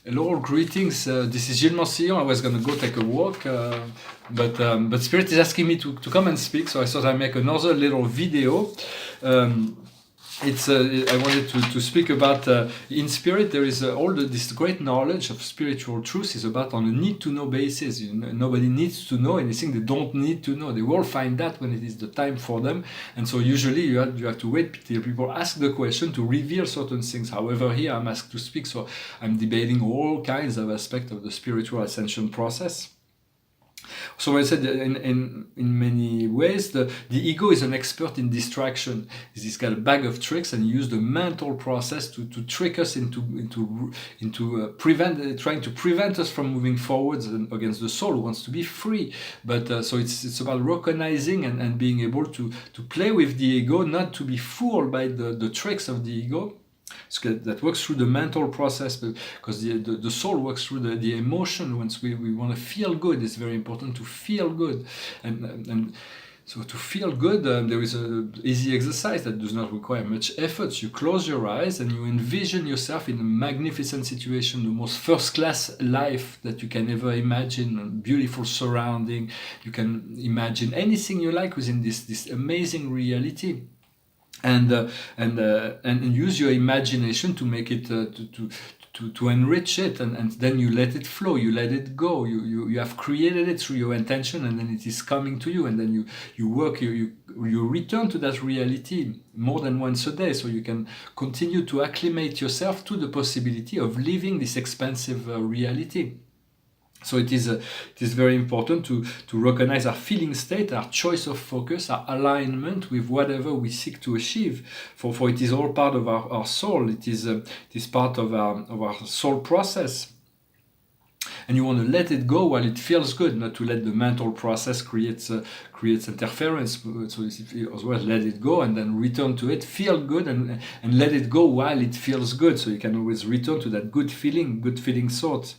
Hello, greetings. This is Gilles Mancillon. I was going to go take a walk, but Spirit is asking me to come and speak, so I thought I'd make another little video. I wanted to speak about in Spirit. There is this great knowledge of spiritual truth is about on a need-to-know basis. Nobody needs to know anything they don't need to know. They will find that when it is the time for them. And so usually you have to wait till people ask the question to reveal certain things. However, here I'm asked to speak, so I'm debating all kinds of aspects of the spiritual ascension process. So I said in many ways, the ego is an expert in distraction. He's got a bag of tricks and use the mental process to trick us into trying to prevent us from moving forwards against the soul who wants to be free. But so it's about recognizing and being able to play with the ego, not to be fooled by the tricks of the ego. So that works through the mental process, because the soul works through the emotion. Once we want to feel good, it's very important to feel good. And so to feel good, there is an easy exercise that does not require much effort. You close your eyes and you envision yourself in a magnificent situation, the most first-class life that you can ever imagine, a beautiful surrounding. You can imagine anything you like within this amazing reality. And use your imagination to make it to enrich it, and then you let it flow, you let it go, you have created it through your intention, and then it is coming to you, and then you work, you return to that reality more than once a day, so you can continue to acclimate yourself to the possibility of living this expansive reality. So it is very important to recognize our feeling state, our choice of focus, our alignment with whatever we seek to achieve. For it is all part of our soul. It is part of our soul process. And you want to let it go while it feels good, not to let the mental process creates interference. So as well, let it go and then return to it, feel good, and let it go while it feels good. So you can always return to that good feeling thought.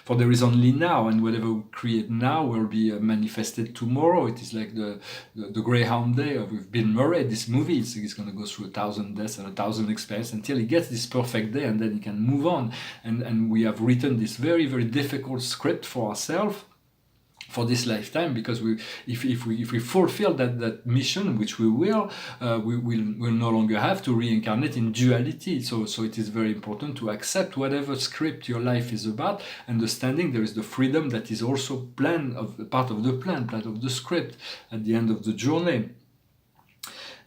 For there is only now, and whatever we create now will be manifested tomorrow. It is like the Greyhound Day with Bill Murray. This movie, he's going to go through 1,000 deaths and 1,000 experiences until he gets this perfect day, and then he can move on. And we have written this very, very difficult script for ourselves for this lifetime, because if we fulfill that mission, which we will no longer have to reincarnate in duality. So it is very important to accept whatever script your life is about, understanding there is the freedom that is also part of the script at the end of the journey.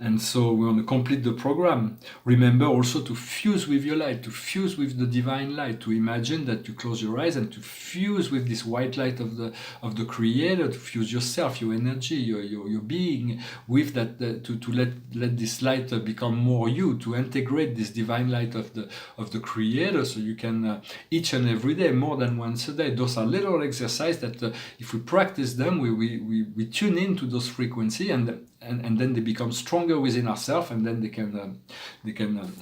And so we want to complete the program. Remember also to fuse with your light, to fuse with the divine light, to imagine that you close your eyes and to fuse with this white light of the Creator, to fuse yourself, your energy, your being with that, to let this light become more you, to integrate this divine light of the Creator, so you can each and every day, more than once a day. Those are little exercises that if we practice them, we tune into those frequencies, and then they become stronger within ourselves, and then they can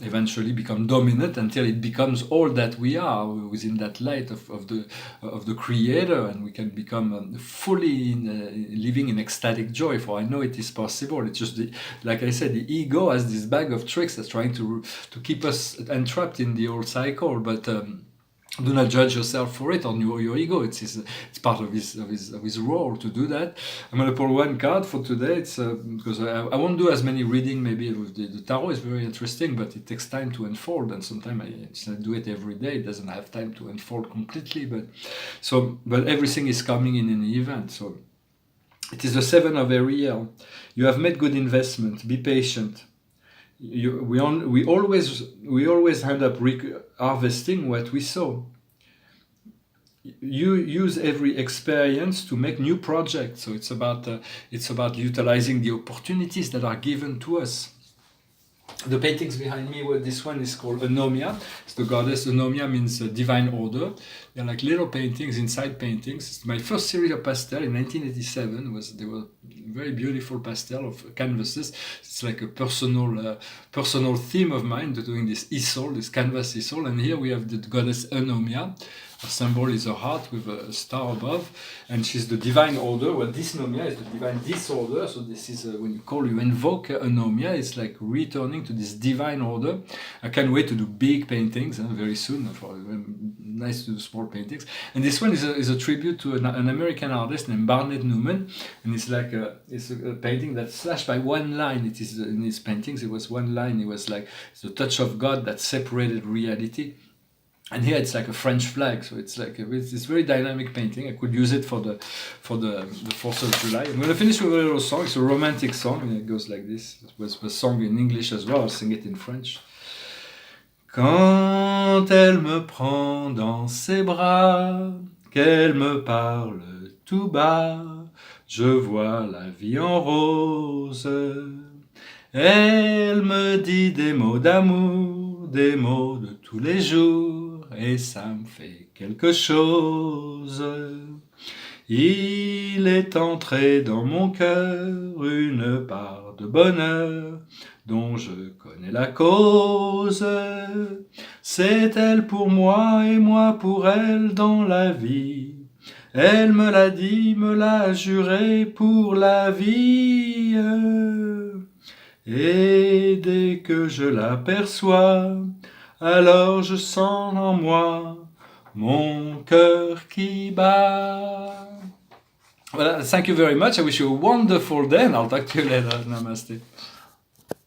eventually become dominant until it becomes all that we are within that light of the Creator, and we can become fully living in ecstatic joy. For I know it is possible. It's just like I said, the ego has this bag of tricks that's trying to keep us entrapped in the old cycle, but do not judge yourself for it, on your ego. It's part of his role to do that. I'm going to pull one card for today. It's because I won't do as many reading. Maybe with the tarot is very interesting, but it takes time to unfold, and sometimes I do it every day. It doesn't have time to unfold completely, but everything is coming in an event. So it is the 7 of Ariel. You have made good investment. Be patient. We always end up harvesting what we sow. You use every experience to make new projects. So it's about utilizing the opportunities that are given to us. The paintings behind me, this one is called Anomia. It's the goddess. Anomia means divine order. They're like little paintings inside paintings. It's my first series of pastel in 1987. They were very beautiful pastel of canvases. It's like a personal theme of mine, doing this easel, this canvas easel. And here we have the goddess Anomia. Her symbol is a heart with a star above, and she's the divine order. Well, dysnomia is the divine disorder. So this is when you invoke anomia, it's like returning to this divine order. I can't wait to do big paintings very soon. nice to do small paintings. And this one is a tribute to an American artist named Barnett Newman, and it's like it's a painting that's slashed by one line. It is in his paintings. It was one line. It was like the touch of God that separated reality. And here it's like a French flag, so it's like it's very dynamic painting. I could use it for the 4th of July. I'm going to finish with a little song. It's a romantic song, and it goes like this. It was sung in English as well. I'll sing it in French. Quand elle me prend dans ses bras, qu'elle me parle tout bas, je vois la vie en rose. Elle me dit des mots d'amour, des mots de tous les jours, et ça me fait quelque chose. Il est entré dans mon cœur une part de bonheur dont je connais la cause. C'est elle pour moi et moi pour elle dans la vie. Elle me l'a dit, me l'a juré pour la vie. Et dès que je l'aperçois, alors je sens en moi mon cœur qui bat. Well, thank you very much. I wish you a wonderful day, and I'll talk to you later. Namaste.